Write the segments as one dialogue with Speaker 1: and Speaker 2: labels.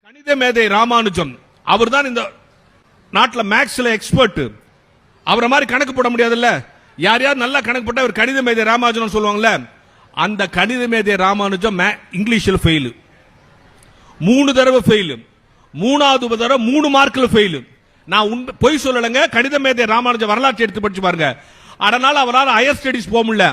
Speaker 1: கணித மேதை ராமானுஜம் அவர் தான் இந்த நாட்டில் மேக்ஸ்ல எக்ஸ்பர்ட். அவரை மாதிரி கணக்கு போட முடியாதுல்ல. யார் யார் நல்லா கணக்கு போட்டா அவர் கணித மேதை ராமானுஜம் சொல்லுவாங்கல்ல. அந்த கணித மேதை ராமானுஜம் இங்கிலீஷில் ஃபெயில், 3 தடவை ஃபெயில், 3வது தடவை 3 மார்க்கில் ஃபெயில். நான் பொய் சொல்லலைங்க. கணித மேதை ராமானுஜம் வரலாற்று எடுத்து படிச்சு பாருங்க. அதனால அவரால் ஹையர் ஸ்டடிஸ் போக முடியல.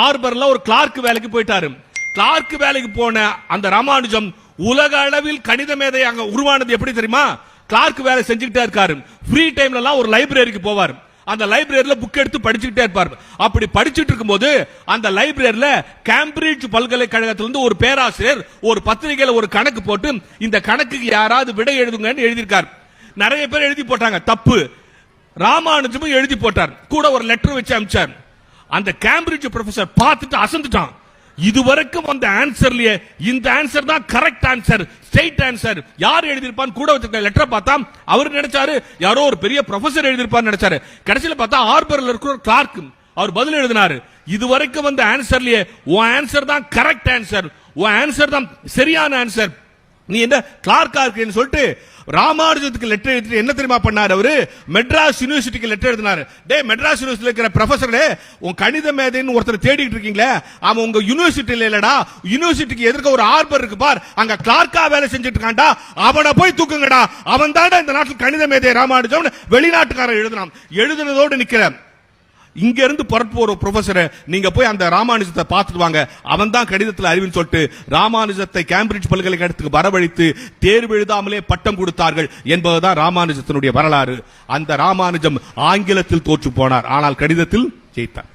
Speaker 1: ஆர்பர்ல ஒரு கிளார்க் வேலைக்கு போயிட்டாரு. கிளார்க் வேலைக்கு போன அந்த ராமானுஜம் உலக அளவில் கணித மேதை அங்க உருவானது எப்படி தெரியுமா? கிளார்க் வேலை செஞ்சுக்கிட்டே இருக்காரு. ஃப்ரீ டைம்ல எல்லாம் ஒரு லைப்ரரிக்கு போவார். அந்த லைப்ரரியில புக் எடுத்து படிச்சுக்கிட்டே இருப்பார். அப்படி படிச்சுட்டு இருக்கும்போது அந்த லைப்ரரியில கேம்பிரிட்ஜ் பல்கலைக்கழகத்திலிருந்து ஒரு பேராசிரியர் ஒரு பத்திரிகையில ஒரு கணக்கு போட்டு இந்த கணக்குக்கு யாராவது விடை எழுதுங்கன்னு எழுதியிருக்கார். நிறைய பேர் எழுதி போட்டாங்க, தப்பு. ராமானுஜமும் எழுதி போட்டார், கூட ஒரு லெட்டர் வச்சு அனுப்பிச்சார். அந்த கேம்பிரிட்ஜ் ப்ரொஃபசர் பார்த்துட்டு அசந்துட்டான். இதுவரைக்கும் அந்த ஆன்சர்லயே இந்த ஆன்சர் தான் கரெக்ட் ஆன்சர், ஸ்ட்ரைட் ஆன்சர். யார் எழுதியிருப்பான்னு கூட வச்சிருக்க லெட்டரை பார்த்தா அவர் நினைச்சாரு யாரோ ஒரு பெரிய ப்ரொஃபசர் எழுதியிருப்பான்னு நினைச்சாரு. கடைசியில் பார்த்தா ஆர்பர்ல இருக்கிற கிளார்க் அவர் பதில் எழுதினாரு. இதுவரைக்கும் அந்த ஆன்சர்லயே உன் ஆன்சர் தான் கரெக்ட் ஆன்சர், உன் ஆன்சர் தான் சரியான ஆன்சர், நீ என்ன கிளார்க்கா இருக்கேன்னு சொல்லிட்டு ராமானுஜத்துக்கு லெட்டர் எழுதிட்டு என்ன தெரியுமா பண்ணாரு? அவரு மெட்ராஸ் யூனிவர்சிட்டிக்கு லெட்டர் எழுதினாரு. டே மெட்ராஸ் யூனிவர்சிட்டியில் இருக்கிற ப்ரொஃபசரே, உன் கணித மேதைன்னு ஒருத்தர் தேடிட்டு இருக்கீங்களே, அவன் உங்க யூனிவர்சிட்டியில இல்லடா, யூனிவர்சிட்டிக்கு எதிர்க்க ஒரு ஆர்பர் இருக்கு பார், அங்க கிளார்க்கா வேலை செஞ்சுட்டு இருக்கான்டா, அவனை போய் தூக்குங்கடா, அவன் தான்டா இந்த நாட்டில் கணித மேதை ராமானுஜம் வெளிநாட்டுக்காரன் எழுதினான். எழுதினதோடு நிக்கிறேன். இங்க இருந்து புறப்பு ஒரு ப்ரொஃபசரை நீங்க போய் அந்த ராமானுஜத்தை பார்த்துட்டு வாங்க, அவன் தான் கணிதத்தில் அறிவுன்னு சொல்லிட்டு ராமானுஜத்தை கேம்பிரிட்ஜ் பல்கலைக்கழகத்துக்கு வரவழைத்து தேர்வு எழுதாமலே பட்டம் கொடுத்தார்கள் என்பதுதான் ராமானுஜத்தினுடைய வரலாறு. அந்த ராமானுஜம் ஆங்கிலத்தில் தோற்று போனார், ஆனால் கணிதத்தில் ஜெயித்தார்.